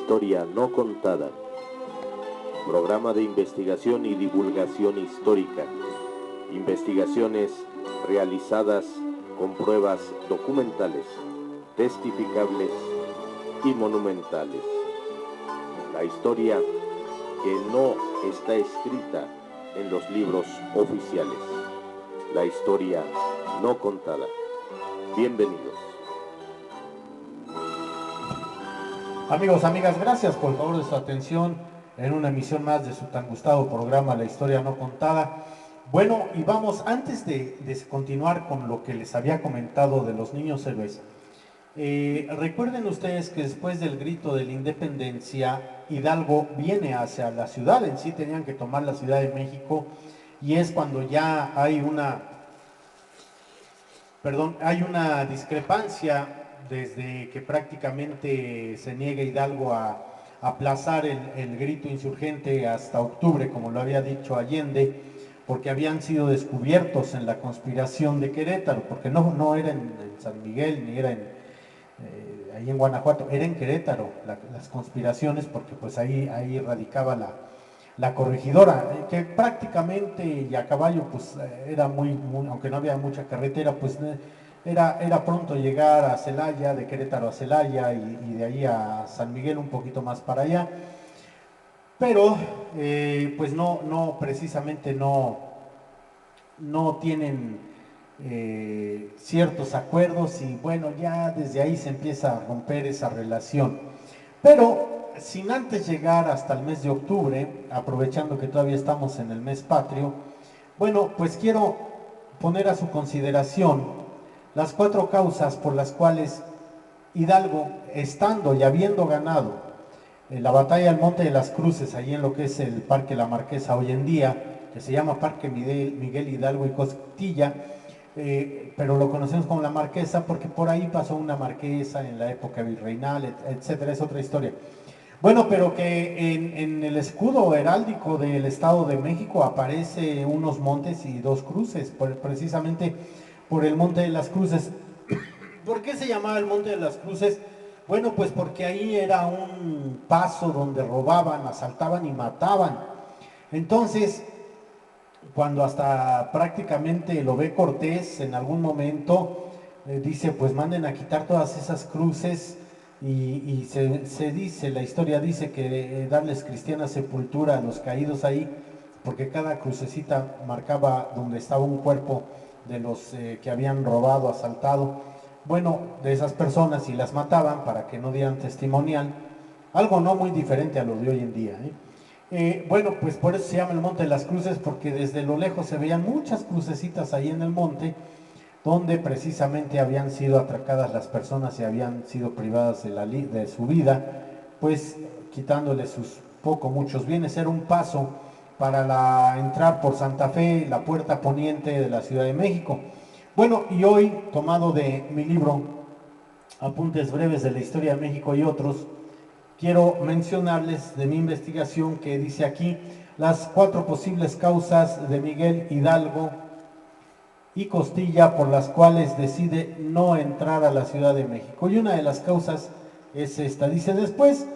historia no contada. Programa de investigación y divulgación histórica. Investigaciones realizadas con pruebas documentales, testificables y monumentales. La historia que no está escrita en los libros oficiales. La historia no contada. Bienvenidos. Amigos, amigas, gracias por el favor de su atención en una emisión más de su tan gustado programa La Historia No Contada. Bueno, y vamos, antes de continuar con lo que les había comentado de los niños héroes, recuerden ustedes que después del grito de la independencia, Hidalgo viene hacia la ciudad, en sí tenían que tomar la Ciudad de México, y es cuando ya hay una discrepancia desde que prácticamente se niega Hidalgo a aplazar el grito insurgente hasta octubre, como lo había dicho Allende, porque habían sido descubiertos en la conspiración de Querétaro, porque no era en San Miguel, ni era ahí en Guanajuato, era en Querétaro las conspiraciones, porque pues ahí radicaba la corregidora, que prácticamente y a caballo pues era muy, aunque no había mucha carretera, pues era pronto llegar a Celaya, de Querétaro a Celaya y de ahí a San Miguel un poquito más para allá, pero pues no precisamente no tienen ciertos acuerdos y bueno, ya desde ahí se empieza a romper esa relación. Pero sin antes llegar hasta el mes de octubre, aprovechando que todavía estamos en el mes patrio, bueno, pues quiero poner a su consideración las 4 causas por las cuales Hidalgo, estando y habiendo ganado la batalla del Monte de las Cruces, ahí en lo que es el Parque La Marquesa hoy en día, que se llama Parque Miguel Hidalgo y Costilla, pero lo conocemos como La Marquesa porque por ahí pasó una marquesa en la época virreinal, etcétera, es otra historia. Bueno, pero que en el escudo heráldico del Estado de México aparece unos montes y 2 cruces, precisamente por el Monte de las Cruces. ¿Por qué se llamaba el Monte de las Cruces? Bueno, pues porque ahí era un paso donde robaban, asaltaban y mataban. Entonces, cuando hasta prácticamente lo ve Cortés en algún momento, dice, pues manden a quitar todas esas cruces y se dice, la historia dice que darles cristiana sepultura a los caídos ahí, porque cada crucecita marcaba donde estaba un cuerpo de los que habían robado, asaltado, bueno, de esas personas y las mataban para que no dieran testimonial, algo no muy diferente a lo de hoy en día, ¿eh? Bueno, pues por eso se llama el Monte de las Cruces, porque desde lo lejos se veían muchas crucecitas ahí en el monte, donde precisamente habían sido atracadas las personas y habían sido privadas de su vida, pues quitándoles sus muchos bienes. Era un paso para entrar por Santa Fe, la puerta poniente de la Ciudad de México. Bueno, y hoy, tomado de mi libro Apuntes breves de la historia de México y otros, quiero mencionarles de mi investigación que dice aquí las 4 posibles causas de Miguel Hidalgo y Costilla por las cuales decide no entrar a la Ciudad de México. Y una de las causas es esta. Dice, después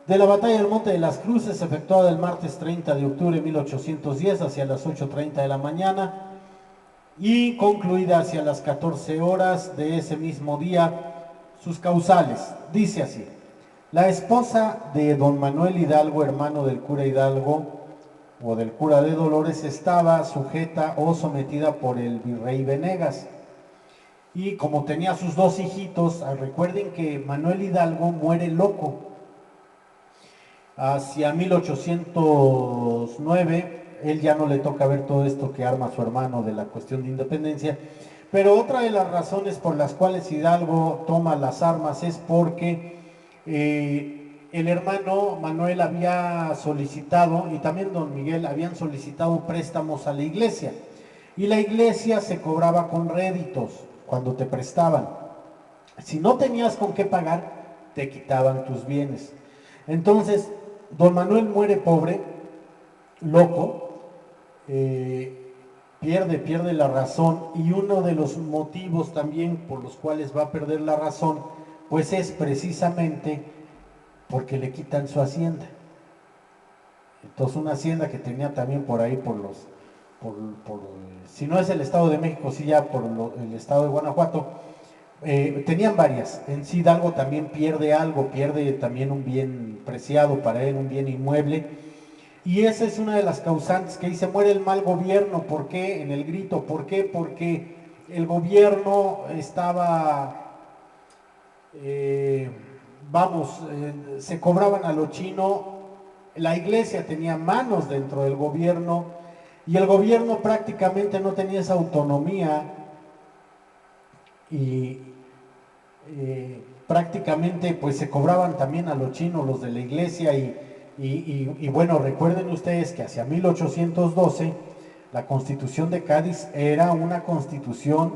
de la batalla del Monte de las Cruces, efectuada el martes 30 de octubre de 1810 hacia las 8:30 de la mañana y concluida hacia las 14 horas de ese mismo día, sus causales. Dice así: la esposa de don Manuel Hidalgo, hermano del cura Hidalgo, o del cura de Dolores, estaba sujeta o sometida por el virrey Venegas. Y como tenía sus 2 hijitos, recuerden que Manuel Hidalgo muere loco hacia 1809. Él ya no le toca ver todo esto que arma su hermano de la cuestión de independencia. Pero otra de las razones por las cuales Hidalgo toma las armas es porque el hermano Manuel había solicitado, y también don Miguel, habían solicitado préstamos a la iglesia. Y la iglesia se cobraba con réditos cuando te prestaban. Si no tenías con qué pagar, te quitaban tus bienes. Entonces, don Manuel muere pobre, loco, pierde la razón, y uno de los motivos también por los cuales va a perder la razón, pues es precisamente porque le quitan su hacienda. Entonces una hacienda que tenía también por ahí si no es el Estado de México, sí ya el Estado de Guanajuato, tenían varias. En sí Hidalgo también pierde algo, pierde también un bien preciado para él, un bien inmueble. Y esa es una de las causantes que dice, muere el mal gobierno. ¿Por qué? En el grito, ¿por qué? Porque el gobierno estaba, se cobraban a lo chino, la iglesia tenía manos dentro del gobierno y el gobierno prácticamente no tenía esa autonomía y prácticamente pues se cobraban también a los chinos los de la iglesia y bueno, recuerden ustedes que hacia 1812 la Constitución de Cádiz era una constitución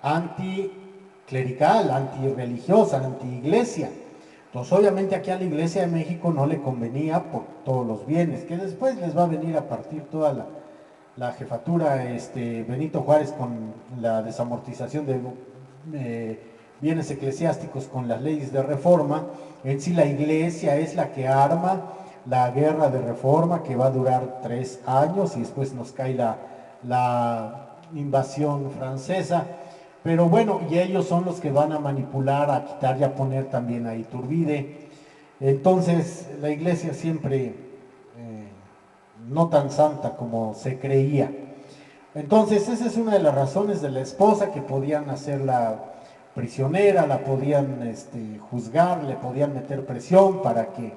anticlerical, antirreligiosa, antiiglesia. Entonces obviamente aquí a la Iglesia de México no le convenía por todos los bienes, que después les va a venir a partir toda la jefatura Benito Juárez con la desamortización de bienes eclesiásticos con las leyes de reforma. En sí la iglesia es la que arma la guerra de reforma que va a durar 3 años y después nos cae la invasión francesa. Pero bueno, y ellos son los que van a manipular, a quitar y a poner también a Iturbide. Entonces la iglesia siempre no tan santa como se creía. Entonces esa es una de las razones de la esposa, que podían hacerla prisionera, la podían juzgar, le podían meter presión para que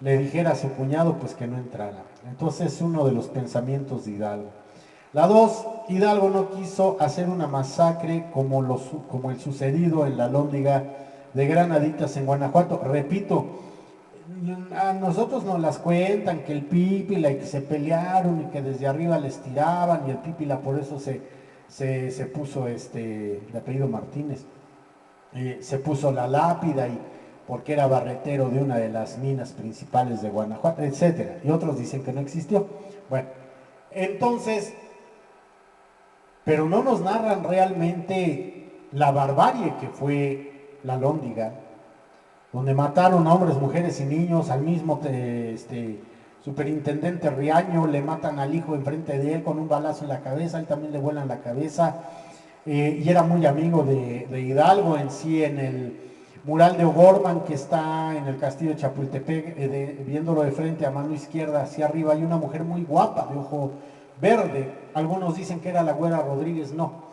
le dijera a su cuñado pues que no entrara. Entonces es uno de los pensamientos de Hidalgo. La 2, Hidalgo no quiso hacer una masacre como el sucedido en la Alhóndiga de Granaditas en Guanajuato. Repito, a nosotros nos las cuentan que el Pípila y que se pelearon y que desde arriba les tiraban y el Pípila por eso se puso de apellido Martínez, se puso la lápida y porque era barretero de una de las minas principales de Guanajuato, etcétera. Y otros dicen que no existió. Bueno, entonces, pero no nos narran realmente la barbarie que fue la Alhóndiga, donde mataron a hombres, mujeres y niños. Al mismo superintendente Riaño le matan al hijo enfrente de él con un balazo en la cabeza, él también le vuelan la cabeza, y era muy amigo de Hidalgo. En sí, en el mural de O'Gorman que está en el castillo de Chapultepec, viéndolo de frente a mano izquierda hacia arriba, hay una mujer muy guapa de ojo verde. Algunos dicen que era la Güera Rodríguez, no.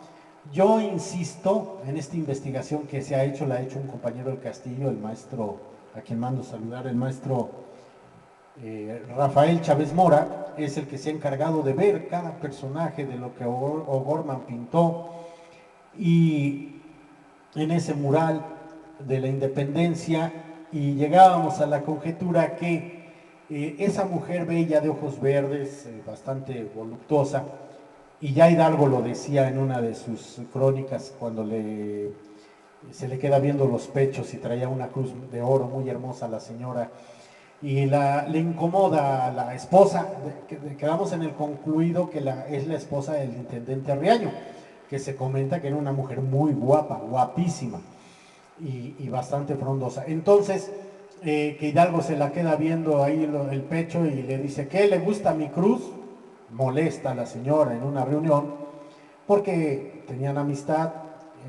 Yo insisto en esta investigación que se ha hecho, la ha hecho un compañero del castillo, el maestro, a quien mando saludar, el maestro Rafael Chávez Mora, es el que se ha encargado de ver cada personaje de lo que O'Gorman pintó, y en ese mural de la Independencia, y llegábamos a la conjetura que esa mujer bella de ojos verdes, bastante voluptuosa, y ya Hidalgo lo decía en una de sus crónicas cuando se le queda viendo los pechos y traía una cruz de oro muy hermosa a la señora, y le incomoda a la esposa. Quedamos en el concluido que es la esposa del intendente Riaño, que se comenta que era una mujer muy guapa, guapísima y bastante frondosa. Entonces, que Hidalgo se la queda viendo ahí el pecho y le dice, ¿qué le gusta mi cruz? Molesta a la señora en una reunión porque tenían amistad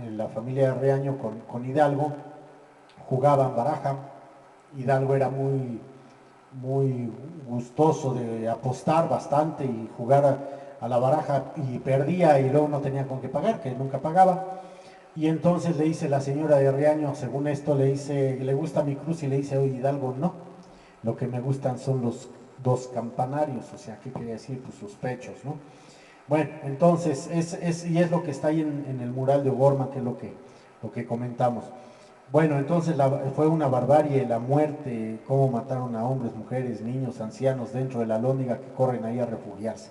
en la familia de Riaño con Hidalgo, jugaban baraja. Hidalgo era muy gustoso de apostar bastante y jugar a la baraja, y perdía y luego no tenía con qué pagar, que nunca pagaba. Y entonces le dice la señora de Riaño, según esto, le dice, ¿le gusta mi cruz? Y le dice, oye Hidalgo, no, lo que me gustan son los 2 campanarios. O sea, ¿qué quería decir? Pues sus pechos, ¿no? Bueno, entonces, y es lo que está ahí en el mural de O'Gorman, que es lo que comentamos. Bueno, entonces fue una barbarie la muerte, cómo mataron a hombres, mujeres, niños, ancianos dentro de la Alhóndiga, que corren ahí a refugiarse.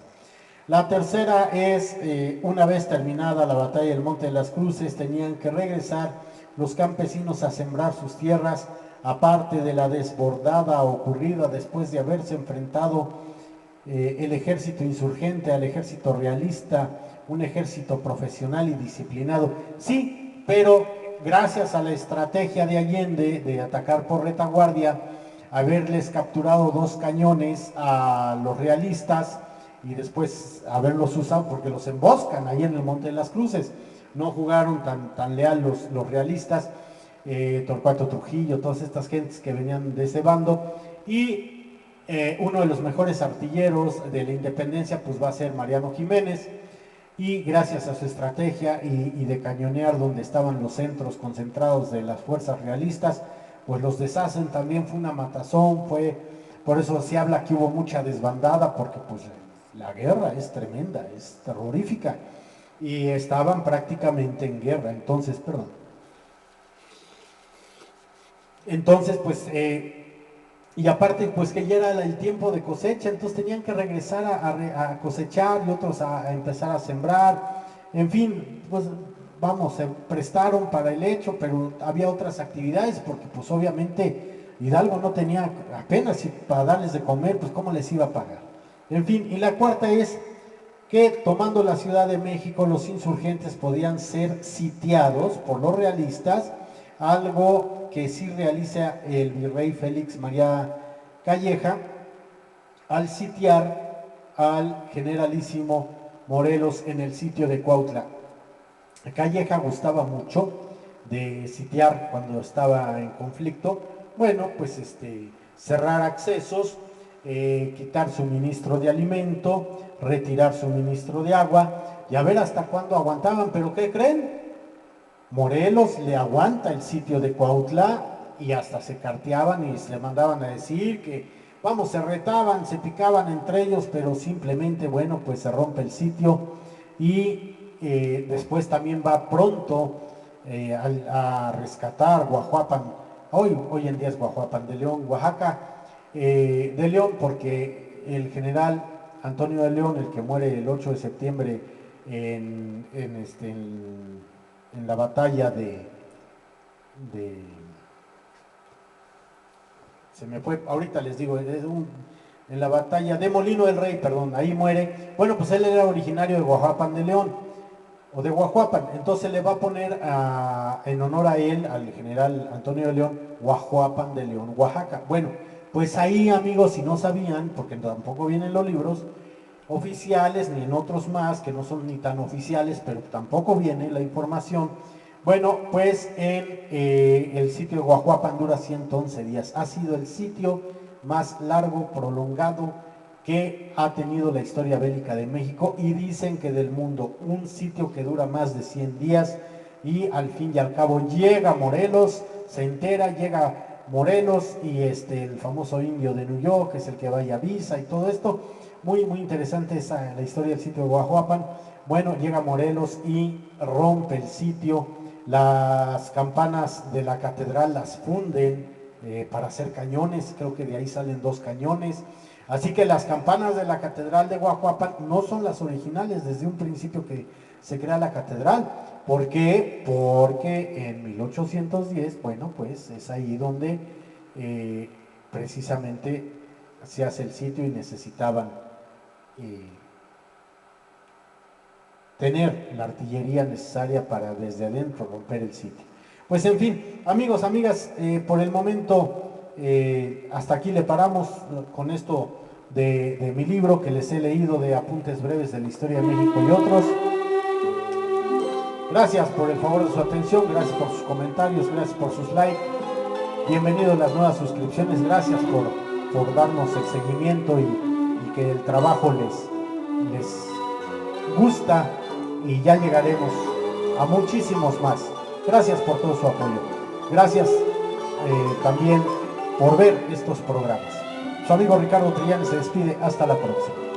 La tercera es, una vez terminada la batalla del Monte de las Cruces, tenían que regresar los campesinos a sembrar sus tierras, aparte de la desbordada ocurrida después de haberse enfrentado el ejército insurgente al ejército realista, un ejército profesional y disciplinado. Sí, pero gracias a la estrategia de Allende de atacar por retaguardia, haberles capturado 2 cañones a los realistas y después haberlos usado, porque los emboscan ahí en el Monte de las Cruces. No jugaron tan leal los realistas, Torcuato Trujillo, todas estas gentes que venían de ese bando, y uno de los mejores artilleros de la independencia pues va a ser Mariano Jiménez, y gracias a su estrategia y de cañonear donde estaban los centros concentrados de las fuerzas realistas, pues los deshacen. También fue una matazón, por eso se habla que hubo mucha desbandada, porque pues la guerra es tremenda, es terrorífica, y estaban prácticamente en guerra. Entonces, pues, y aparte, pues que ya era el tiempo de cosecha, entonces tenían que regresar a cosechar y otros a empezar a sembrar. En fin, pues vamos, se prestaron para el hecho, pero había otras actividades, porque pues obviamente Hidalgo no tenía apenas para darles de comer, pues cómo les iba a pagar. En fin, y la cuarta es que tomando la Ciudad de México, los insurgentes podían ser sitiados por los realistas, algo que sí realiza el virrey Félix María Calleja al sitiar al generalísimo Morelos en el sitio de Cuautla. Calleja gustaba mucho de sitiar cuando estaba en conflicto. Bueno, pues cerrar accesos, quitar suministro de alimento, retirar suministro de agua, y a ver hasta cuándo aguantaban. Pero ¿qué creen? Morelos le aguanta el sitio de Cuautla, y hasta se carteaban y se le mandaban a decir que, vamos, se retaban, se picaban entre ellos, pero simplemente, bueno, pues se rompe el sitio. Y después también va pronto a rescatar Guajuapan, hoy en día es Guajuapan de León, Oaxaca, de León, porque el general Antonio de León, el que muere el 8 de septiembre en la batalla se me fue, ahorita les digo, en la batalla de Molino del Rey, perdón, ahí muere. Bueno, pues él era originario de Guajuapan de León, o de Guajuapan, entonces le va a poner en honor a él, al general Antonio de León, Guajuapan de León, Oaxaca. Bueno, pues ahí, amigos, si no sabían, porque tampoco vienen los libros oficiales, ni en otros más, que no son ni tan oficiales, pero tampoco viene la información. Bueno, pues el sitio de Guajuapan dura 111 días. Ha sido el sitio más largo, prolongado, que ha tenido la historia bélica de México, y dicen que del mundo. Un sitio que dura más de 100 días, y al fin y al cabo llega Morelos, se entera, llega Morelos, y el famoso indio de New York, que es el que va y avisa y todo esto. Muy, muy interesante la historia del sitio de Guajuapan. Bueno, llega Morelos y rompe el sitio. Las campanas de la catedral las funden para hacer cañones, creo que de ahí salen 2 cañones. Así que las campanas de la catedral de Guajuapan no son las originales desde un principio que se crea la catedral. ¿Por qué? Porque en 1810, bueno, pues es ahí donde precisamente se hace el sitio, y necesitaban tener la artillería necesaria para desde adentro romper el sitio. Pues en fin, amigos, amigas, por el momento hasta aquí le paramos con esto de mi libro que les he leído, de Apuntes Breves de la Historia de México y otros. Gracias por el favor de su atención, gracias por sus comentarios, gracias por sus likes. Bienvenidos a las nuevas suscripciones, gracias por darnos el seguimiento y que el trabajo les gusta, y ya llegaremos a muchísimos más. Gracias por todo su apoyo. Gracias también por ver estos programas. Su amigo Ricardo Trillán se despide. Hasta la próxima.